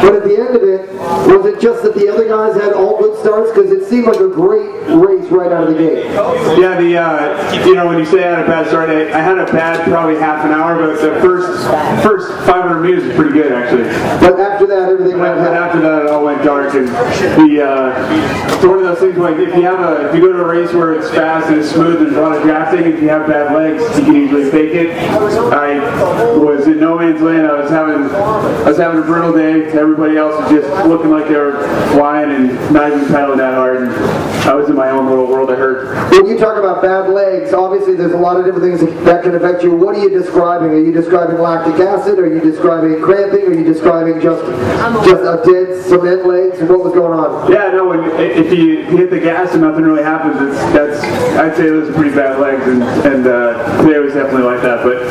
But at the end of it, was it just that the other guys had all good starts? Because it seemed like a great race right out of the gate. Yeah, you know, when you say I had a bad start, I had a bad probably half an hour, but the first 500 meters was pretty good actually. But after that, everything went down. After that, it all went dark, and it's one of those things like if you go to a race where it's fast and it's smooth, there's a lot of drafting. If you have bad legs, you can usually fake it. I was in no man's land. I was having a brutal day. Everybody else was just looking like they were flying and not even pedaling that hard. And I was in my own little world. I hurt. When you talk about bad legs, obviously there's a lot of different things that can affect you. What are you describing? Are you describing lactic acid? Are you describing cramping? Are you describing just a dead cement legs? What was going on? Yeah, no. If you hit the gas and nothing really happens, I'd say those are pretty bad legs, and today was definitely like that. But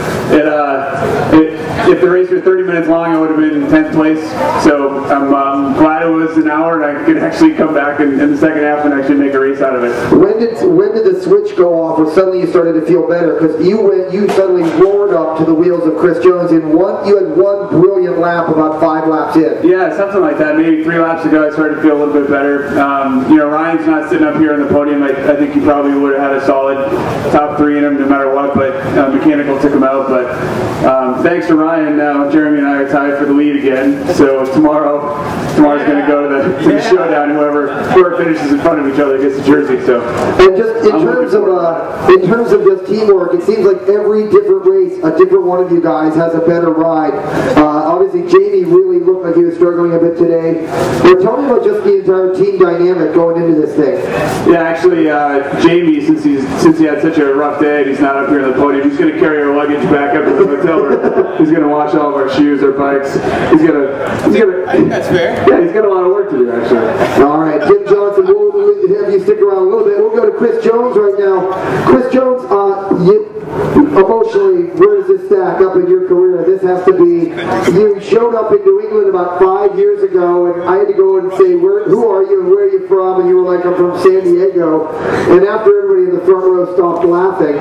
if the race were 30 minutes long, I would have been in 10th place. So I'm glad it was an hour, and I could actually come back in the second half and actually make a race out of it. When did the switch go off, or suddenly you started to feel better? Because you suddenly roared up to the wheels of Chris Jones in you had one brilliant lap about 5 laps in. Yeah, something like that. Maybe 3 laps ago, I started to feel a little bit better. You know, Ryan's not sitting up here on the podium. I think he probably would have had a solid top 3 in him no matter what, but mechanical took him out. But thanks to Ryan, now Jeremy and I are tied for the lead again. So tomorrow's going to go to the showdown. Whoever finishes in front of each other gets the jersey. So, and just in terms of just teamwork, it seems like every different race, a different one of you guys has a better ride. Obviously, Jamie really looked like he was struggling a bit today. But tell me about just the entire team dynamic going into this thing. Yeah, actually, Jamie, since he had such a rough day and he's not up here on the podium, he's going to carry our luggage back up to the hotel room. He's going to wash all of our shoes, our bikes. I think that's fair. Yeah, he's got a lot of work to do, actually. All right, Jim Johnson, we'll have you stick around a little bit. We'll go to Chris Jones right now. Chris Jones, emotionally, where does this stack up in your career? This has to be, you showed up in New England about 5 years ago, and I had to go and say, who are you and where are you from? And you were like, I'm from San Diego. And after everybody in the front row stopped laughing,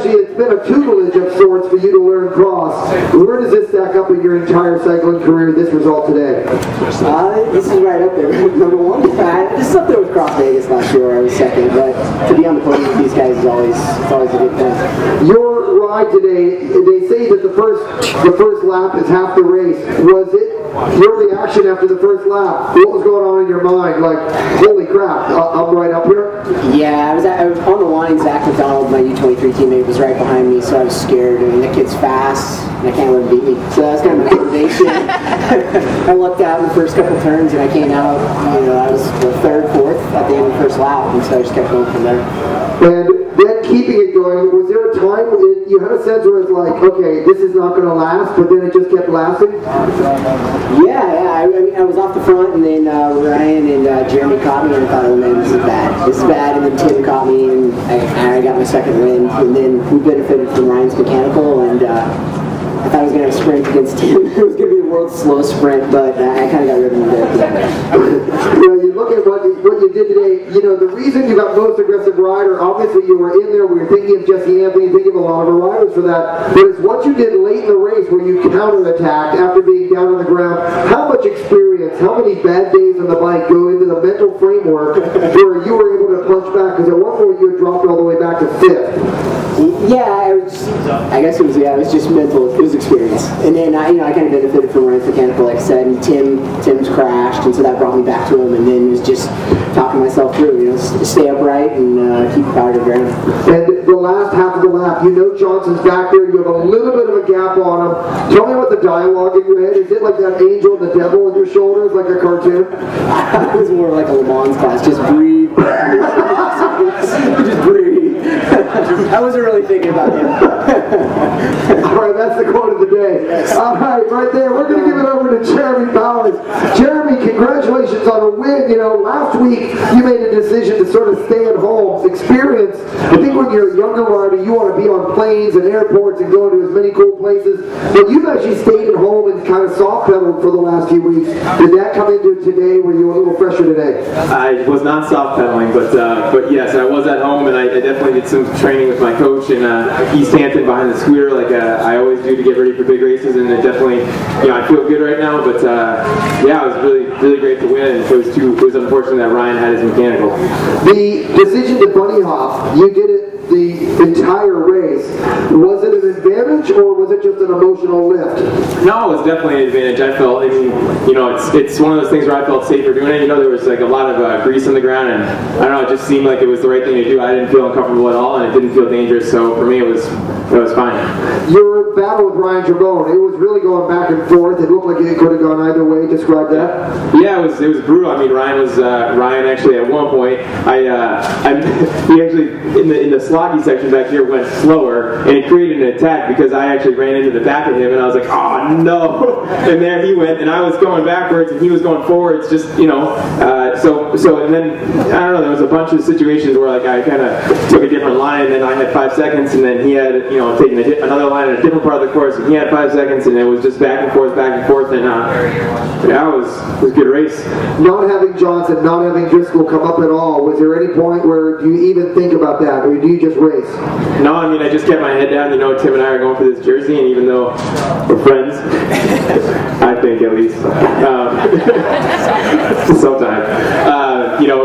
it's been a tutelage of sorts for you to learn cross. Where does this stack up in your entire cycling career, this result today? This is right up there. Number 1, this is up there with Cross Vegas last year where I was second, but to be on the podium with these guys is always a good thing. Your ride today, they say that the first lap is half the race. Was it your reaction after the first lap? What was going on in your mind? Like, holy crap, I'm right up here? Yeah, I was on the line. Zach McDonald, my U23 teammate, was right behind me, so I was scared. I mean, that kid's fast, and I can't let him beat me. So that was kind of my motivation. I lucked out in the first couple turns, and I came out, I was the 3rd, 4th at the end of the first lap, and so I just kept going from there. And then keeping it going, was there a time when you had a sense where it's like, okay, this is not going to last, but then it just kept lasting? Yeah. I was off the front, and then Ryan and Jeremy caught me, and I thought, oh man, this is bad. This is bad, and then Tim caught me, and I got my second win, and then we benefited from Ryan's mechanical, and I thought I was going to have a sprint against Tim. It was going to be the world's slowest sprint, but I kind of got rid of him there. You look at what you did today, the reason you got most aggressive rider, obviously you were in there, we were thinking of Jesse Anthony, thinking of a lot of our riders for that, but it's what you did late in the race where you counterattacked after being down on the ground. How much experience, how many bad days on the bike go into the mental framework where you were able to punch back? Because at one point you had dropped all the way back to 5th. Yeah, I guess it was just mental. It was experience, and then I kind of benefited from Ryan's mechanical, like I said. And Tim's crashed, and so that brought me back to him. And then it was just talking myself through, stay upright and keep the power to the ground. And the last half of the lap, Johnson's back there. You have a little bit of a gap on him. Tell me what the dialogue in your head is. It like that angel and the devil on your shoulders, like a cartoon? It was more like a Le Mans class. Just breathe. Just breathe. I wasn't really thinking about him. All right, that's the quote of the day. Yes. All right there. We're going to give it over to Jeremy Powers. Jeremy, congratulations on a win. Last week you made a decision to sort of stay at home, experience I think when you're a younger rider, you want to be on planes and airports and going to as many cool places. But you've actually stayed at home and kind of soft pedaled for the last few weeks. Did that come into today? Were you a little fresher today? I was not soft pedaling, but yes, I was at home, and I definitely did some training with my coach in East Hampton behind the scooter, like I always do to get ready for big races. And it definitely, I feel good right now. But yeah, it was really great to win. And it was unfortunate that Ryan had his mechanical. The decision to bunny hop, you did it the entire race. Was it an advantage or was it just an emotional lift? No, it was definitely an advantage. I felt, it's one of those things where I felt safer doing it. There was like a lot of grease on the ground, and I don't know, it just seemed like it was the right thing to do. I didn't feel uncomfortable at all, and it didn't feel dangerous. So for me, it was fine. Your battle with Ryan Trebone, it was really going back and forth. It looked like it could have gone either way. Describe that. Yeah, it was brutal. I mean, Ryan actually at one point, he actually in the sloggy section back here went slower, and it created an attack because I actually ran into the back of him, and I was like, oh no! And there he went, and I was going backwards, and he was going forwards. Just so and then I don't know. There was a bunch of situations where like I kind of took a different line, and then I had 5 seconds, and then he had taken another line in a different part of the course, and he had 5 seconds, and it was just back and forth, and yeah, it was a good race. Not having Johnson, not having Driscoll come up at all, was there any point where you even think about that, or do you just race? No, I mean, I just kept my head down. Tim and I are going for this jersey, and even though we're friends, I think at least, sometimes,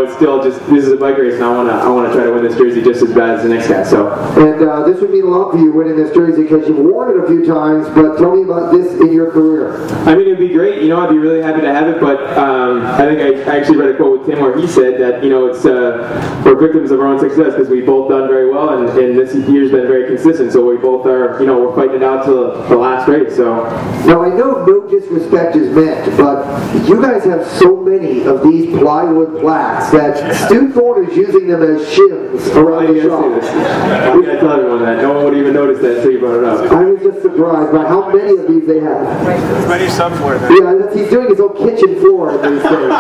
it's still just, this is a bike race, and I want to try to win this jersey just as bad as the next guy. So. And this would mean a lot for you winning this jersey because you've worn it a few times. But tell me about this in your career. I mean, it'd be great. I'd be really happy to have it. But I think I actually read a quote with Tim where he said that it's we're victims of our own success because we've both done very well, and this year's been very consistent. So we both are, we're fighting it out to the last race. So now I know no disrespect is meant, but you guys have so many of these plywood plaques that Stu Thorne is using them as shims around the shop. Why can't I tell everyone that? No one would even notice that until you brought it up. I was just surprised by how many of these they have. Many somewhere there. Yeah, he's doing his own kitchen floor in these things.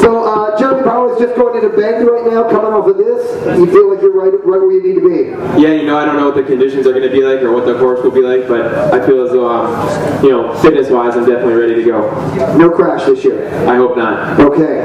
So Jeremy Powers just going into Bend right now, coming off of this. You feel like you're right where you need to be? Yeah, I don't know what the conditions are going to be like or what the course will be like, but I feel as though, fitness-wise, I'm definitely ready to go. No crash this year? I hope not. Okay.